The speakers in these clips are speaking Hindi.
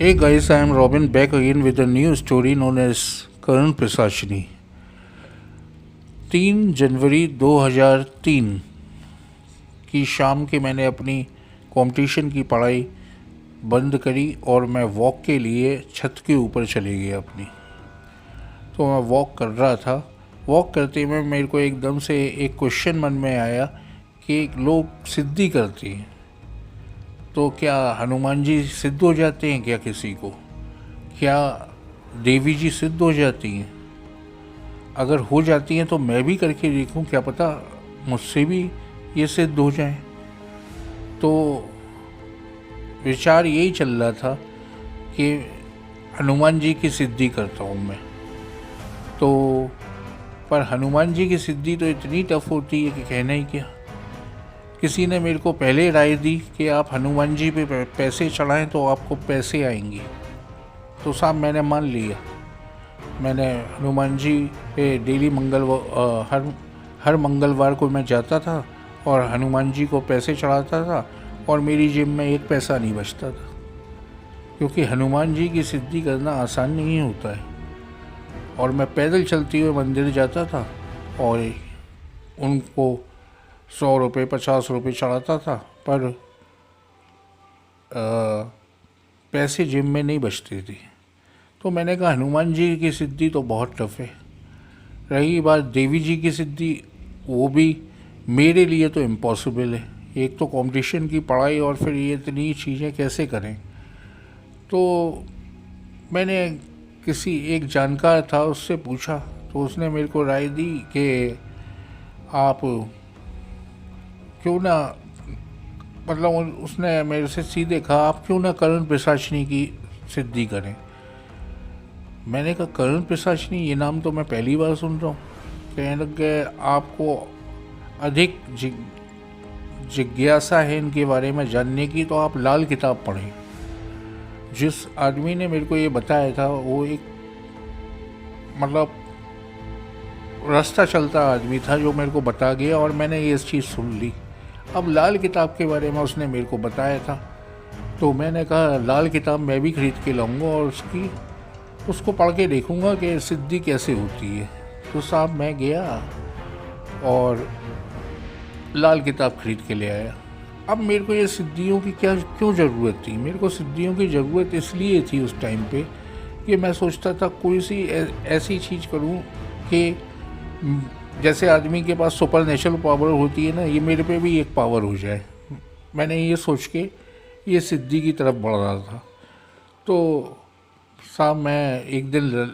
Hey guys, I am Robin back again with a new story known as Karan Pisachni. 3 जनवरी 2003 की शाम के मैंने अपनी कंपटीशन की पढ़ाई बंद करी और मैं वॉक के लिए छत के ऊपर चले गया अपनी। तो मैं वॉक कर रहा था। वॉक करते में मेरे को एकदम से एक क्वेश्चन मन में आया कि लोग सिद्धि करते हैं तो क्या हनुमान जी सिद्ध हो जाते हैं क्या किसी को? क्या देवी जी सिद्ध हो जाती हैं? अगर हो जाती हैं तो मैं भी करके देखूं, क्या पता मुझसे भी ये सिद्ध हो जाए। तो विचार यही चल रहा था कि हनुमान जी की सिद्धि करता हूँ मैं। तो पर हनुमान जी की सिद्धि तो इतनी टफ होती है कि कहना ही क्या। किसी ने मेरे को पहले राय दी कि आप हनुमान जी पे पैसे चढ़ाएं तो आपको पैसे आएंगे। तो साहब मैंने मान लिया। मैंने हनुमान जी पे डेली हर मंगलवार को मैं जाता था और हनुमान जी को पैसे चढ़ाता था और मेरी जेब में एक पैसा नहीं बचता था, क्योंकि हनुमान जी की सिद्धि करना आसान नहीं होता है। और मैं पैदल चलते हुए मंदिर जाता था और उनको 100 रुपये 50 रुपये चढ़ाता था, पर पैसे जेब में नहीं बचते थे। तो मैंने कहा हनुमान जी की सिद्धि तो बहुत टफ है। रही बात देवी जी की सिद्धि, वो भी मेरे लिए तो इम्पॉसिबल है। एक तो कंपटीशन की पढ़ाई और फिर ये इतनी चीज़ें कैसे करें। तो मैंने किसी एक जानकार था उससे पूछा, तो उसने मेरे को राय दी कि आप क्यों ना, मतलब उसने मेरे से सीधे कहा आप क्यों ना करण पिशाचनी की सिद्धि करें। मैंने कहा करण पिशाचनी, ये नाम तो मैं पहली बार सुन रहा हूँ। कहने लग गए आपको अधिक जिज्ञासा है इनके बारे में जानने की, तो आप लाल किताब पढ़ें। जिस आदमी ने मेरे को ये बताया था वो एक मतलब रास्ता चलता आदमी था जो मेरे को बता गया और मैंने ये चीज़ सुन ली। अब लाल किताब के बारे में उसने मेरे को बताया था, तो मैंने कहा लाल किताब मैं भी खरीद के लाऊंगा और उसको पढ़ के देखूंगा कि सिद्धि कैसे होती है। तो साहब मैं गया और लाल किताब खरीद के ले आया। अब मेरे को ये सिद्धियों की क्यों ज़रूरत थी? मेरे को सिद्धियों की ज़रूरत इसलिए थी उस टाइम पे कि मैं सोचता था कोई सी ऐसी चीज़ करूं कि जैसे आदमी के पास सुपर नेचुरल पावर होती है ना, ये मेरे पे भी एक पावर हो जाए। मैंने ये सोच के ये सिद्धि की तरफ बढ़ रहा था। तो साहब मैं एक दिन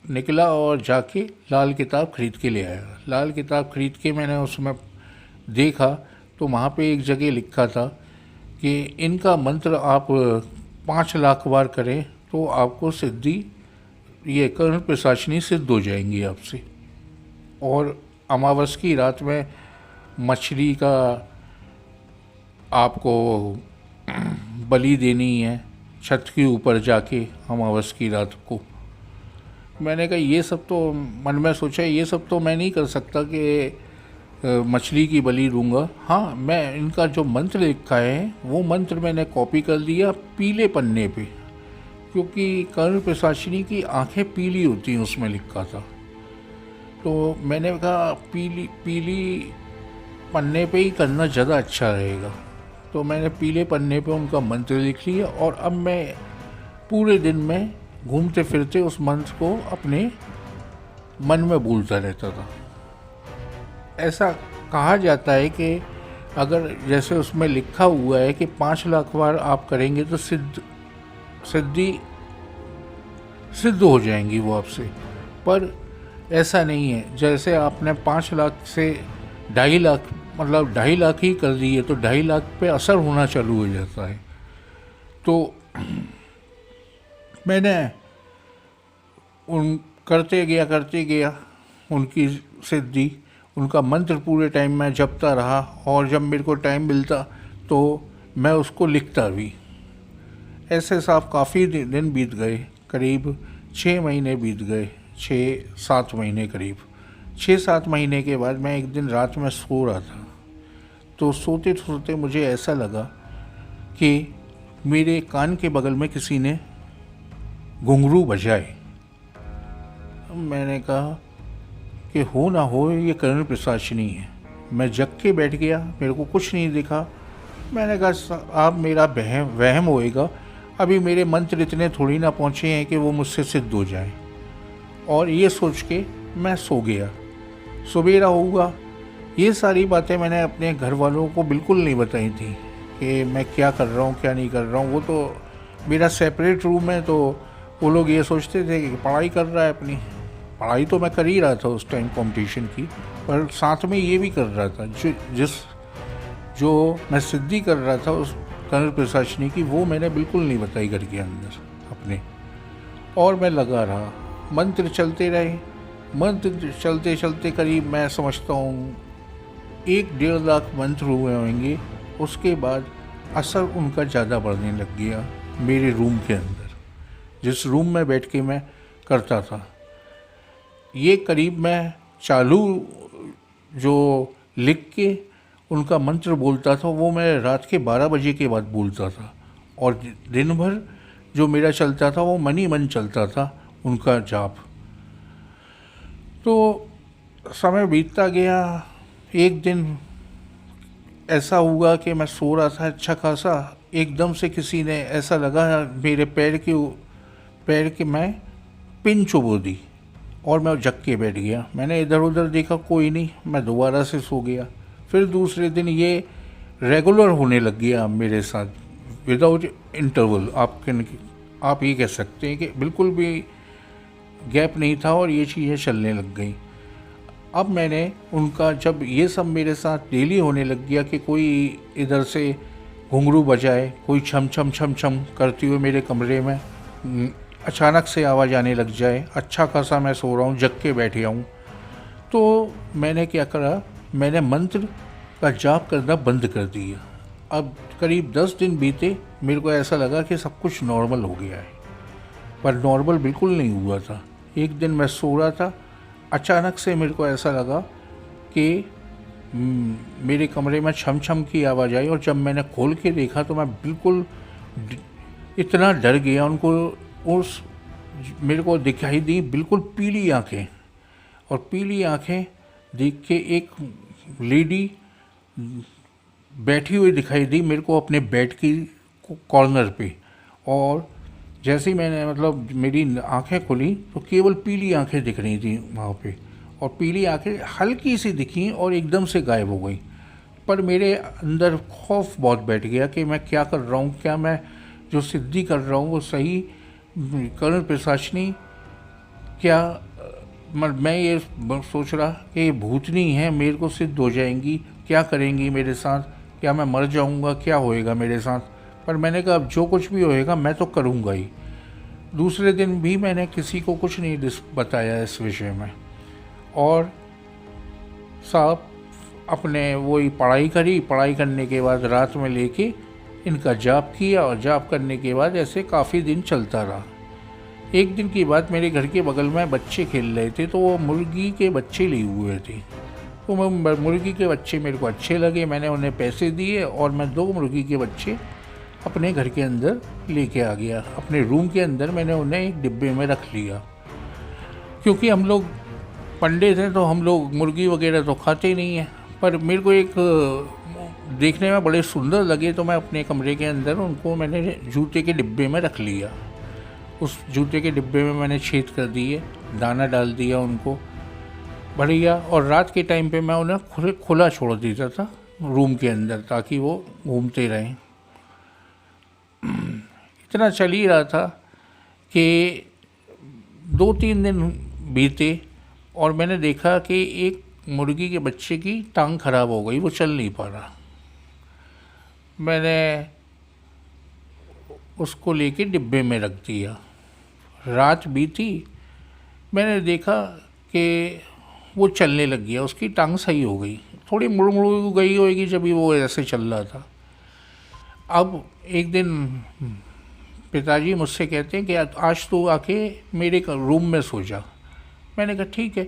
निकला और जाके लाल किताब खरीद के ले आया। लाल किताब खरीद के मैंने उसमें देखा तो वहाँ पे एक जगह लिखा था कि इनका मंत्र आप 5 लाख बार करें तो आपको सिद्धि, ये कर्ण पिशाचनी सिद्ध हो जाएंगी आपसे। और अमावस की रात में मछली का आपको बलि देनी है छत के ऊपर जाके अमावस की रात को। मैंने कहा ये सब तो, मन में सोचा ये सब तो मैं नहीं कर सकता कि मछली की बलि दूंगा। हाँ, मैं इनका जो मंत्र लिखा है वो मंत्र मैंने कॉपी कर लिया पीले पन्ने पे, क्योंकि कर्ण पिशाचिनी की आंखें पीली होती हैं उसमें लिखा था। तो मैंने कहा पीली पन्ने पे ही करना ज़्यादा अच्छा रहेगा। तो मैंने पीले पन्ने पे उनका मंत्र लिख लिया और अब मैं पूरे दिन में घूमते फिरते उस मंत्र को अपने मन में बोलता रहता था। ऐसा कहा जाता है कि अगर जैसे उसमें लिखा हुआ है कि 5 लाख बार आप करेंगे तो सिद्धि सिद्ध हो जाएंगी वो आपसे, पर ऐसा नहीं है। जैसे आपने 5 लाख से 2.5 लाख, मतलब 2.5 लाख ही कर दिए तो 2.5 लाख पे असर होना चालू हो जाता है। तो मैंने करते गया उनकी सिद्धि, उनका मंत्र पूरे टाइम में जपता रहा और जब मेरे को टाइम मिलता तो मैं उसको लिखता भी। ऐसे साहब काफ़ी दिन बीत गए, करीब 6 महीने बीत गए, 6-7 महीने करीब। 6-7 महीने के बाद मैं एक दिन रात में सो रहा था, तो सोते सोते मुझे ऐसा लगा कि मेरे कान के बगल में किसी ने घुंघरू बजाए। मैंने कहा कि हो ना हो ये कर्नल पिशाचिनी है। मैं जग के बैठ गया, मेरे को कुछ नहीं दिखा। मैंने कहा आप मेरा वहम होएगा, अभी मेरे मंत्र इतने थोड़ी ना पहुँचे हैं कि वो मुझसे सिद्ध हो जाए। और ये सोच के मैं सो गया। सवेरा होगा, ये सारी बातें मैंने अपने घर वालों को बिल्कुल नहीं बताई थी कि मैं क्या कर रहा हूँ क्या नहीं कर रहा हूँ। वो तो मेरा सेपरेट रूम है, तो वो लोग ये सोचते थे कि पढ़ाई कर रहा है अपनी। पढ़ाई तो मैं कर ही रहा था उस टाइम कंपटीशन की, पर साथ में ये भी कर रहा था जो मैं सिद्धि कर रहा था उस कर्नल पिशाचिनी की, वो मैंने बिल्कुल नहीं बताई घर के अंदर अपने। और मैं लगा रहा, मंत्र चलते रहे। मंत्र चलते चलते करीब मैं समझता हूँ 1-1.5 लाख मंत्र हुए होंगे। उसके बाद असर उनका ज़्यादा बढ़ने लग गया मेरे रूम के अंदर, जिस रूम में बैठ के मैं करता था। ये करीब मैं चालू जो लिख के उनका मंत्र बोलता था, वो मैं रात के 12 बजे के बाद बोलता था। और दिन भर जो मेरा चलता था वो मन ही मन चलता था उनका जाप। तो समय बीतता गया। एक दिन ऐसा हुआ कि मैं सो रहा था अच्छा खासा, एकदम से किसी ने ऐसा लगा मेरे पैर के मैं पिन चुभो दी और मैं जग के बैठ गया। मैंने इधर उधर देखा, कोई नहीं, मैं दोबारा से सो गया। फिर दूसरे दिन ये रेगुलर होने लग गया मेरे साथ विदाउट इंटरवल। आप ये कह सकते हैं कि बिल्कुल भी गैप नहीं था और ये चीज़ें चलने लग गई। अब मैंने उनका, जब ये सब मेरे साथ डेली होने लग गया कि कोई इधर से घुंघरू बजाए, कोई छम छम छम छम करती हुए मेरे कमरे में अचानक से आवाज़ आने लग जाए, अच्छा खासा मैं सो रहा हूँ, जग के बैठ गया हूँ, तो मैंने क्या करा, मैंने मंत्र का जाप करना बंद कर दिया। अब करीब 10 दिन बीते, मेरे को ऐसा लगा कि सब कुछ नॉर्मल हो गया है, पर नॉर्मल बिल्कुल नहीं हुआ था। एक दिन मैं सो रहा था, अचानक से मेरे को ऐसा लगा कि मेरे कमरे में छम छम की आवाज़ आई, और जब मैंने खोल के देखा तो मैं बिल्कुल इतना डर गया। मेरे को दिखाई दी बिल्कुल पीली आँखें, और पीली आँखें देख के एक लेडी बैठी हुई दिखाई दी मेरे को अपने बेड की कॉर्नर पे। और जैसे ही मैंने मेरी आंखें खुली तो केवल पीली आंखें दिख रही थी वहाँ पे, और पीली आंखें हल्की सी दिखी और एकदम से गायब हो गई। पर मेरे अंदर खौफ बहुत बैठ गया कि मैं क्या कर रहा हूँ, क्या मैं जो सिद्धि कर रहा हूँ वो सही कर्नल पिशाचिनी क्या। मैं ये सोच रहा कि ये भूतनी है, मेरे को सिद्ध हो जाएंगी, क्या करेंगी मेरे साथ, क्या मैं मर जाऊंगा, क्या होएगा मेरे साथ। पर मैंने कहा अब जो कुछ भी होएगा मैं तो करूंगा ही। दूसरे दिन भी मैंने किसी को कुछ नहीं बताया इस विषय में, और साहब अपने वही पढ़ाई करी। पढ़ाई करने के बाद रात में लेके इनका जाप किया, और जाप करने के बाद ऐसे काफ़ी दिन चलता रहा। एक दिन की बात, मेरे घर के बगल में बच्चे खेल रहे थे, तो वो मुर्गी के बच्चे लिए हुए थे। तो मुर्गी के बच्चे मेरे को अच्छे लगे, मैंने उन्हें पैसे दिए और मैं 2 मुर्गी के बच्चे अपने घर के अंदर लेके आ गया। अपने रूम के अंदर मैंने उन्हें एक डिब्बे में रख लिया, क्योंकि हम लोग पंडित हैं तो हम लोग मुर्गी वगैरह तो खाते नहीं हैं। पर मेरे को एक देखने में बड़े सुंदर लगे, तो मैं अपने कमरे के अंदर उनको मैंने जूते के डिब्बे में रख लिया। उस जूते के डिब्बे में मैंने छेद कर दिए, दाना डाल दिया उनको बढ़िया, और रात के टाइम पे मैं उन्हें खुला छोड़ देता था रूम के अंदर, ताकि वो घूमते रहें। इतना चल ही रहा था कि 2-3 दिन बीते, और मैंने देखा कि एक मुर्गी के बच्चे की टांग खराब हो गई, वो चल नहीं पा रहा। मैंने उसको लेके डिब्बे में रख दिया। रात बीती, मैंने देखा कि वो चलने लग गया, उसकी टांग सही हो गई, थोड़ी मुड़ मुड़ गई होगी जब भी वो ऐसे चल रहा था। अब एक दिन पिताजी मुझसे कहते हैं कि आज तू आके मेरे रूम में सो जा। मैंने कहा ठीक है।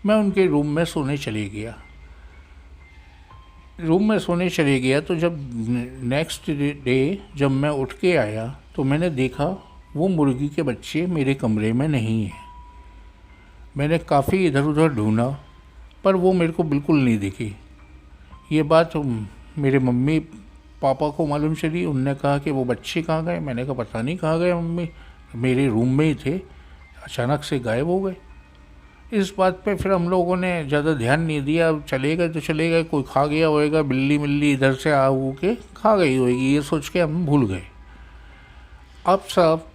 मैं उनके रूम में सोने चले गया। रूम में सोने चले गया तो जब नेक्स्ट डे जब मैं उठ के आया तो मैंने देखा वो मुर्गी के बच्चे मेरे कमरे में नहीं हैं। मैंने काफ़ी इधर उधर ढूंढा पर वो मेरे को बिल्कुल नहीं दिखी। ये बात मेरे मम्मी पापा को मालूम चली। उनने कहा कि वो बच्चे कहाँ गए। मैंने कहा पता नहीं कहाँ गए मम्मी, मेरे रूम में ही थे, अचानक से गायब हो गए। इस बात पे फिर हम लोगों ने ज़्यादा ध्यान नहीं दिया। अब चले गए तो चले गए, कोई खा गया होएगा, बिल्ली मिल्ली इधर से आ हो के खा गई होएगी, ये सोच के हम भूल गए। अब साहब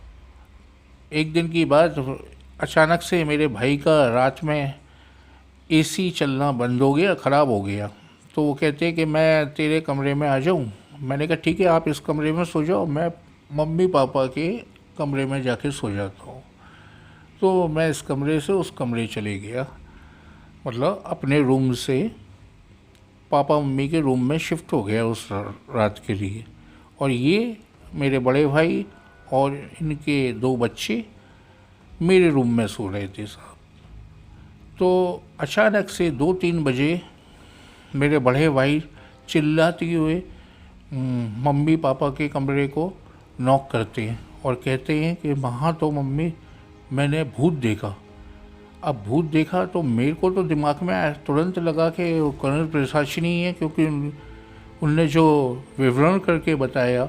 एक दिन की बात, अचानक से मेरे भाई का रात में एसी चलना बंद हो गया, ख़राब हो गया। तो वो कहते कि मैं तेरे कमरे में आ जाऊं। मैंने कहा ठीक है, आप इस कमरे में सो जाओ, मैं मम्मी पापा के कमरे में जाके सो जाता हूँ। तो मैं इस कमरे से उस कमरे चले गया, मतलब अपने रूम से पापा मम्मी के रूम में शिफ्ट हो गया उस रात के लिए। और ये मेरे बड़े भाई और इनके 2 बच्चे मेरे रूम में सो रहे थे साहब। तो अचानक से 2-3 बजे मेरे बड़े भाई चिल्लाते हुए मम्मी पापा के कमरे को नॉक करते हैं और कहते हैं कि वहाँ तो मम्मी मैंने भूत देखा। अब भूत देखा तो मेरे को तो दिमाग में तुरंत लगा कि कर्नल पिशाचिनी है, क्योंकि उनने जो विवरण करके बताया,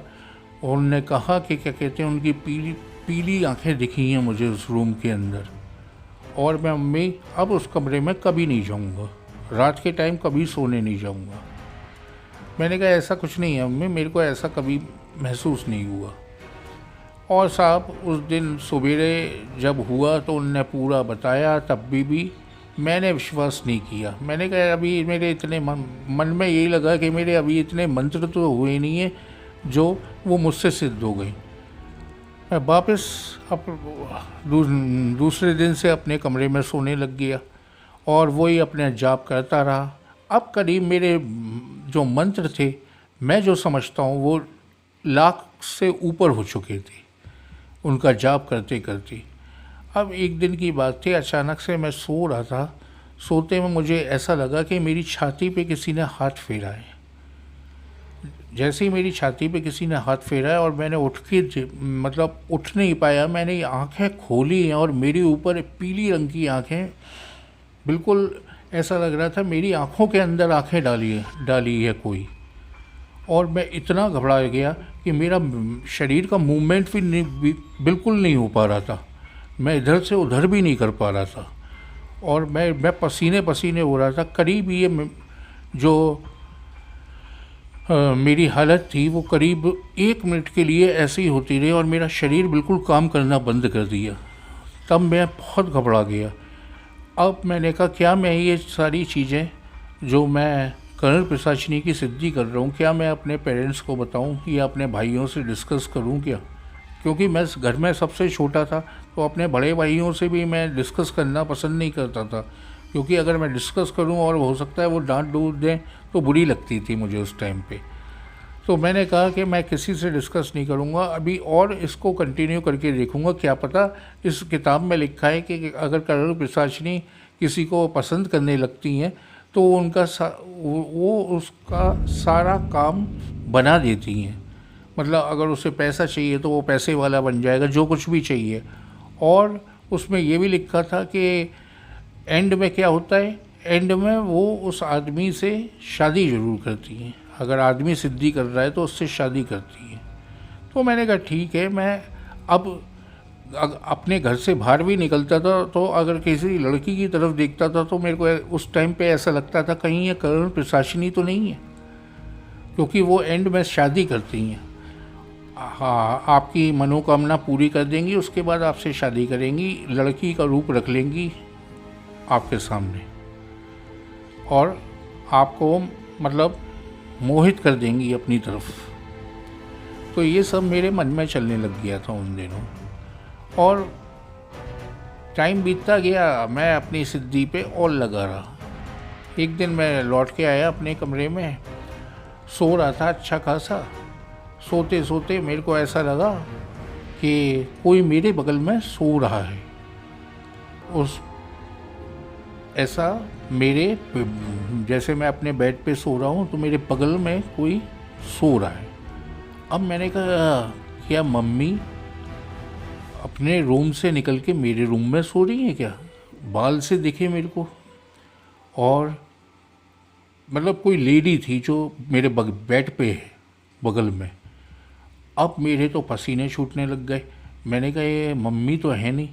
उन्होंने कहा कि क्या कहते हैं उनकी पीली पीली आंखें दिखी हैं मुझे उस रूम के अंदर। और मैं मम्मी अब उस कमरे में कभी नहीं जाऊंगा, रात के टाइम कभी सोने नहीं जाऊंगा। मैंने कहा ऐसा कुछ नहीं है मम्मी, मेरे को ऐसा कभी महसूस नहीं हुआ। और साहब उस दिन सवेरे जब हुआ तो उनने पूरा बताया, तब भी मैंने विश्वास नहीं किया। मैंने कहा अभी मेरे इतने मन में यही लगा कि मेरे अभी इतने मंत्र तो हुए नहीं है जो वो मुझसे सिद्ध हो गई। मैं वापस दूसरे दिन से अपने कमरे में सोने लग गया और वही अपने जाप करता रहा। अब करीब मेरे जो मंत्र थे, मैं जो समझता हूँ, वो लाख से ऊपर हो चुके थे उनका जाप करते करते। अब एक दिन की बात थी, अचानक से मैं सो रहा था। सोते में मुझे ऐसा लगा कि मेरी छाती पे किसी ने हाथ फेरा है। जैसे ही मेरी छाती पे किसी ने हाथ फेरा है और मैंने उठ के मतलब उठ नहीं पाया, मैंने आंखें खोली हैं और मेरे ऊपर पीली रंग की आंखें, बिल्कुल ऐसा लग रहा था मेरी आंखों के अंदर आंखें डाली है कोई। और मैं इतना घबरा गया कि मेरा शरीर का मूवमेंट भी बिल्कुल नहीं हो पा रहा था। मैं इधर से उधर भी नहीं कर पा रहा था और मैं पसीने पसीने हो रहा था। करीब ये जो मेरी हालत थी वो करीब 1 मिनट के लिए ऐसे ही होती रही और मेरा शरीर बिल्कुल काम करना बंद कर दिया। तब मैं बहुत घबरा गया। अब मैंने कहा क्या मैं ये सारी चीज़ें जो मैं कर्नल पिशाचिनी की सिद्धि कर रहा हूँ, क्या मैं अपने पेरेंट्स को बताऊँ या अपने भाइयों से डिस्कस करूँ क्या? क्योंकि मैं घर में सबसे छोटा था, तो अपने बड़े भाइयों से भी मैं डिस्कस करना पसंद नहीं करता था, क्योंकि अगर मैं डिस्कस करूं और हो सकता है वो डांट डूट दें तो बुरी लगती थी मुझे उस टाइम पे। तो मैंने कहा कि मैं किसी से डिस्कस नहीं करूंगा अभी और इसको कंटिन्यू करके देखूंगा। क्या पता इस किताब में लिखा है कि अगर कर्नल पिशाचिनी किसी को पसंद करने लगती हैं तो वो उसका सारा काम बना देती हैं। मतलब अगर उसे पैसा चाहिए तो वो पैसे वाला बन जाएगा, जो कुछ भी चाहिए। और उसमें ये भी लिखा था कि एंड में क्या होता है, एंड में वो उस आदमी से शादी ज़रूर करती हैं। अगर आदमी सिद्धि कर रहा है तो उससे शादी करती हैं। तो मैंने कहा ठीक है। मैं अब अपने घर से बाहर भी निकलता था तो अगर किसी लड़की की तरफ देखता था तो मेरे को उस टाइम पे ऐसा लगता था कहीं ये कर्नल पिशाचिनी तो नहीं है, क्योंकि वो एंड में शादी करती हैं। हाँ, आपकी मनोकामना पूरी कर देंगी, उसके बाद आपसे शादी करेंगी, लड़की का रूप रख लेंगी आपके सामने और आपको मतलब मोहित कर देंगी अपनी तरफ। तो ये सब मेरे मन में चलने लग गया था उन दिनों। और टाइम बीतता गया, मैं अपनी सिद्धि पे और लगा रहा। एक दिन मैं लौट के आया अपने कमरे में, सो रहा था अच्छा खासा। सोते सोते मेरे को ऐसा लगा कि कोई मेरे बगल में सो रहा है। ऐसा मेरे जैसे मैं अपने बेड पे सो रहा हूँ तो मेरे बगल में कोई सो रहा है। अब मैंने कहा क्या मम्मी अपने रूम से निकल के मेरे रूम में सो रही है क्या? बाल से दिखे मेरे को। और मतलब कोई लेडी थी जो मेरे बेड पे है बगल में। अब मेरे तो पसीने छूटने लग गए। मैंने कहा ये मम्मी तो है नहीं,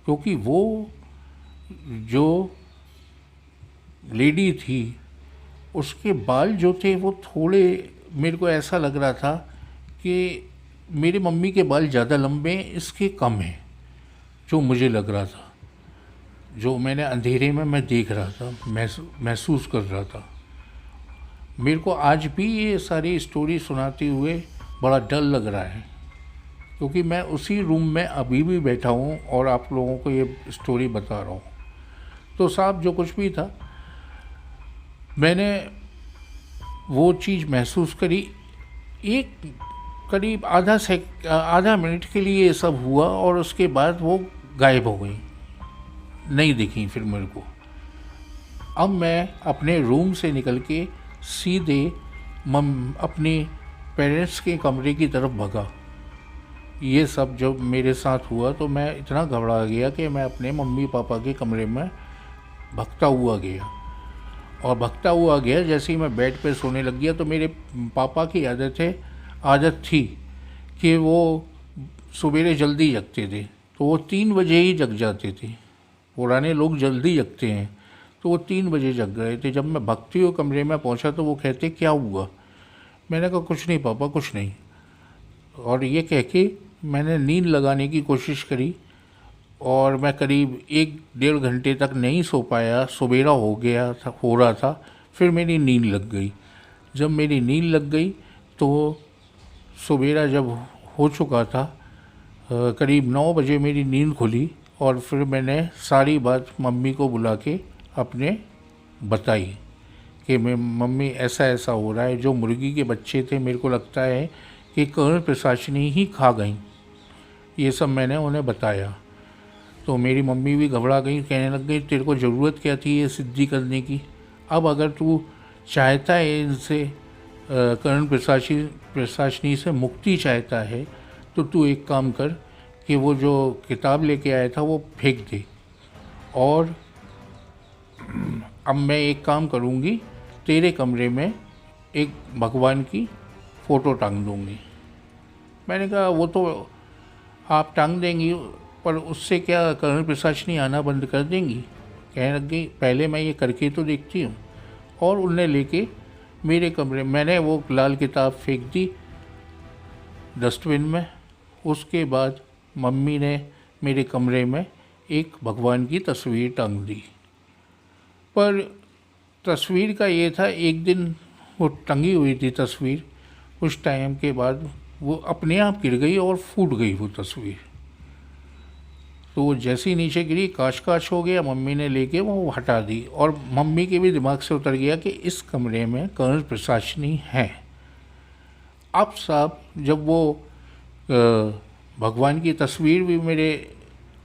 क्योंकि वो जो लेडी थी उसके बाल जो थे वो थोड़े, मेरे को ऐसा लग रहा था कि मेरी मम्मी के बाल ज़्यादा लंबे हैं, इसके कम हैं, जो मुझे लग रहा था, जो मैंने अंधेरे में मैं देख रहा था, महसूस कर रहा था। मेरे को आज भी ये सारी स्टोरी सुनाते हुए बड़ा डर लग रहा है, क्योंकि मैं उसी रूम में अभी भी बैठा हूँ और आप लोगों को ये स्टोरी बता रहा हूँ। तो साहब जो कुछ भी था, मैंने वो चीज़ महसूस करी। एक करीब आधा मिनट के लिए ये सब हुआ और उसके बाद वो गायब हो गई, नहीं दिखी फिर मेरे को। अब मैं अपने रूम से निकल के सीधे अपने पेरेंट्स के कमरे की तरफ भगा। ये सब जब मेरे साथ हुआ तो मैं इतना घबरा गया कि मैं अपने मम्मी पापा के कमरे में भागता हुआ गया। और भागता हुआ गया, जैसे ही मैं बेड पे सोने लग गया तो मेरे पापा की आदत थी कि वो सवेरे जल्दी जगते थे, तो वो 3 बजे ही जग जाते थे। पुराने लोग जल्दी जगते हैं, तो वो 3 बजे जग गए थे। जब मैं भागते हुए कमरे में पहुंचा तो वो कहते क्या हुआ? मैंने कहा कुछ नहीं पापा, कुछ नहीं। और ये कह के मैंने नींद लगाने की कोशिश करी और मैं करीब 1-1.5 घंटे तक नहीं सो पाया। सवेरा हो रहा था, फिर मेरी नींद लग गई। जब मेरी नींद लग गई तो सवेरा जब हो चुका था, करीब 9 बजे मेरी नींद खुली और फिर मैंने सारी बात मम्मी को बुला के अपने बताई कि मैं मम्मी ऐसा ऐसा हो रहा है। जो मुर्गी के बच्चे थे मेरे को लगता है कि कर्ण पिशाचिनी ही खा गई। ये सब मैंने उन्हें बताया तो मेरी मम्मी भी घबरा गई, कहने लग गई तेरे को ज़रूरत क्या थी ये सिद्धि करने की? अब अगर तू चाहता है इनसे कर्ण पिशाचिनी से मुक्ति चाहता है तो तू एक काम कर कि वो जो किताब लेके आया था वो फेंक दे, और अब मैं एक काम करूँगी, तेरे कमरे में एक भगवान की फ़ोटो टांग दूँगी। मैंने कहा वो तो आप टांग देंगी, पर उससे क्या कर्ण पिशाचिनी आना बंद कर देंगी? कहने लग गई पहले मैं ये करके तो देखती हूँ। और उन्हें लेके मेरे कमरे, मैंने वो लाल किताब फेंक दी डस्टबिन में। उसके बाद मम्मी ने मेरे कमरे में एक भगवान की तस्वीर टांग दी। पर तस्वीर का ये था, एक दिन वो टंगी हुई थी तस्वीर, कुछ टाइम के बाद वो अपने आप गिर गई और फूट गई वो तस्वीर। तो वो जैसे ही नीचे गिरी काश हो गया, मम्मी ने लेके वो हटा दी और मम्मी के भी दिमाग से उतर गया कि इस कमरे में कर्ण पिशाचिनी है। अब साहब जब वो भगवान की तस्वीर भी मेरे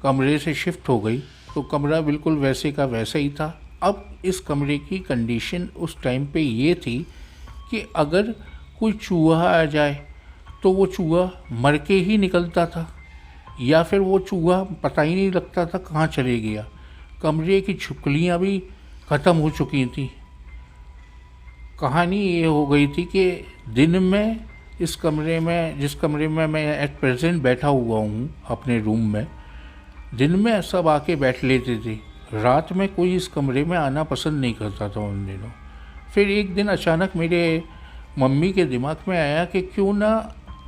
कमरे से शिफ्ट हो गई तो कमरा बिल्कुल वैसे का वैसा ही था। अब इस कमरे की कंडीशन उस टाइम पे ये थी कि अगर कोई चूहा आ जाए तो वो चूहा मर के ही निकलता था, या फिर वो चूहा पता ही नहीं लगता था कहाँ चले गया। कमरे की छिपकलियाँ भी ख़त्म हो चुकी थी। कहानी ये हो गई थी कि दिन में इस कमरे में, जिस कमरे में मैं एट प्रेजेंट बैठा हुआ हूँ अपने रूम में, दिन में सब आके बैठ लेते थे, रात में कोई इस कमरे में आना पसंद नहीं करता था उन दिनों। फिर एक दिन अचानक मेरे मम्मी के दिमाग में आया कि क्यों ना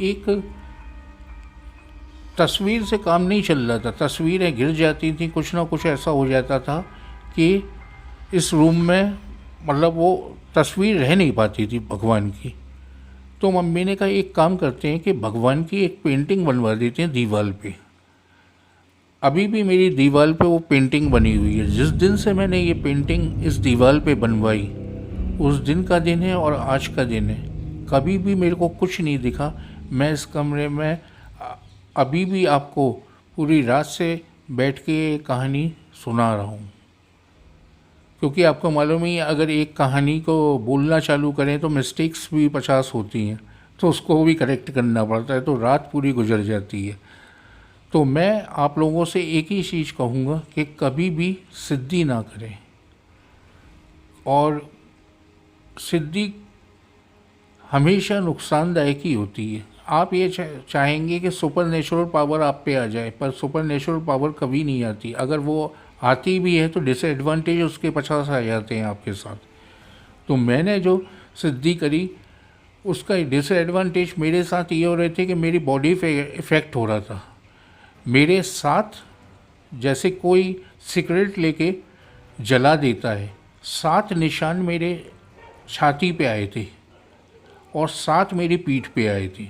एक तस्वीर से काम नहीं चल रहा था, तस्वीरें गिर जाती थी, कुछ ना कुछ ऐसा हो जाता था कि इस रूम में मतलब वो तस्वीर रह नहीं पाती थी भगवान की। तो मम्मी ने कहा एक काम करते हैं कि भगवान की एक पेंटिंग बनवा देते हैं दीवार पे। अभी भी मेरी दीवार पे वो पेंटिंग बनी हुई है। जिस दिन से मैंने ये पेंटिंग इस दीवार पे बनवाई उस दिन का दिन है और आज का दिन है। कभी भी मेरे को कुछ नहीं दिखा। मैं इस कमरे में अभी भी आपको पूरी रात से बैठ के कहानी सुना रहा हूँ। क्योंकि आपको मालूम ही है, अगर एक कहानी को बोलना चालू करें तो मिस्टेक्स भी 50 होती हैं, तो उसको भी करेक्ट करना पड़ता है, तो रात पूरी गुजर जाती है। तो मैं आप लोगों से एक ही चीज़ कहूँगा कि कभी भी सिद्धि ना करें। और सिद्धि हमेशा नुकसानदायक ही होती है। आप ये चाहेंगे कि सुपर नेचुरल पावर आप पे आ जाए, पर सुपर नेचुरल पावर कभी नहीं आती। अगर वो आती भी है तो डिसएडवांटेज उसके 50 आ जाते हैं आपके साथ। तो मैंने जो सिद्धि करी उसका डिसएडवांटेज मेरे साथ ये हो रहे थे कि मेरी बॉडी पे इफ़ेक्ट हो रहा था। मेरे साथ जैसे कोई सिगरेट लेके जला देता है, 7 निशान मेरे छाती पे आए थे और 7 मेरी पीठ पे आए थे,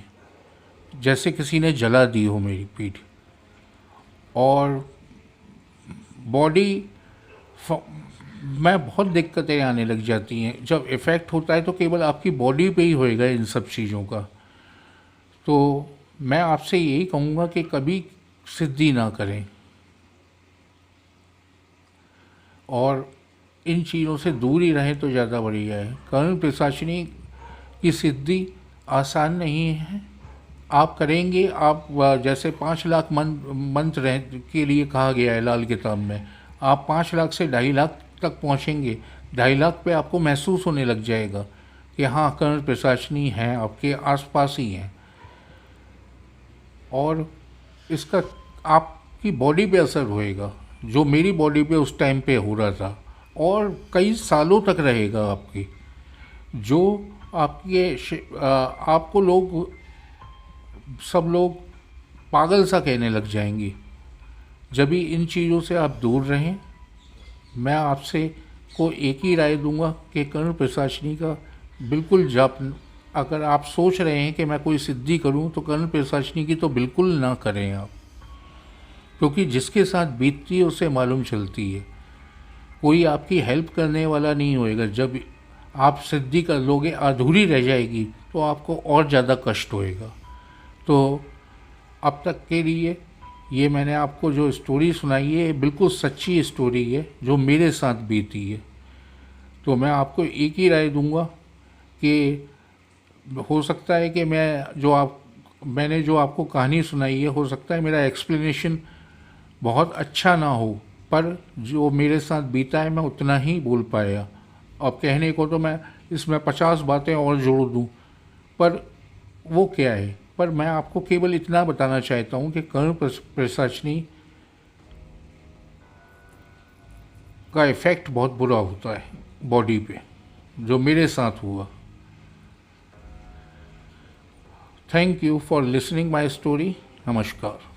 जैसे किसी ने जला दी हो मेरी पीठ। और बॉडी में बहुत दिक्कतें आने लग जाती हैं। जब इफ़ेक्ट होता है तो केवल आपकी बॉडी पे ही होएगा इन सब चीज़ों का। तो मैं आपसे यही कहूँगा कि कभी सिद्धि ना करें और इन चीज़ों से दूर ही रहें तो ज़्यादा बढ़िया है। कर्म पिशाचिनी की सिद्धि आसान नहीं है। आप करेंगे, आप जैसे 5 लाख मंत्र के लिए कहा गया है लाल किताब में, आप 5 लाख से 2.5 लाख तक पहुँचेंगे। 2.5 लाख पे आपको महसूस होने लग जाएगा कि हाँ, कर्म पिशाचिनी हैं, आपके आसपास ही हैं। और इसका आपकी बॉडी पे असर होएगा, जो मेरी बॉडी पे उस टाइम पे हो रहा था, और कई सालों तक रहेगा आपकी। जो आपको सब लोग पागल सा कहने लग जाएंगे। जब भी इन चीज़ों से आप दूर रहें। मैं आपसे को एक ही राय दूंगा कि कर्म पिशाचिनी का बिल्कुल जाप, अगर आप सोच रहे हैं कि मैं कोई सिद्धि करूं तो कर्म पिशाचिनी की तो बिल्कुल ना करें आप, क्योंकि जिसके साथ बीतती है उसे मालूम चलती है। कोई आपकी हेल्प करने वाला नहीं होएगा। जब आप सिद्धि कर लोगे, अधूरी रह जाएगी तो आपको और ज़्यादा कष्ट होएगा। तो अब तक के लिए ये मैंने आपको जो स्टोरी सुनाई है बिल्कुल सच्ची स्टोरी है जो मेरे साथ बीती है। तो मैं आपको एक ही राय दूंगा कि हो सकता है कि मैंने जो आपको कहानी सुनाई है, हो सकता है मेरा एक्सप्लेनेशन बहुत अच्छा ना हो, पर जो मेरे साथ बीता है मैं उतना ही बोल पाया। अब कहने को तो मैं इसमें 50 बातें और जोड़ दूं, पर वो क्या है। पर मैं आपको केवल इतना बताना चाहता हूं कि कर्म पिशाचिनी का इफ़ेक्ट बहुत बुरा होता है बॉडी पे, जो मेरे साथ हुआ। Thank you for listening my story. नमस्कार।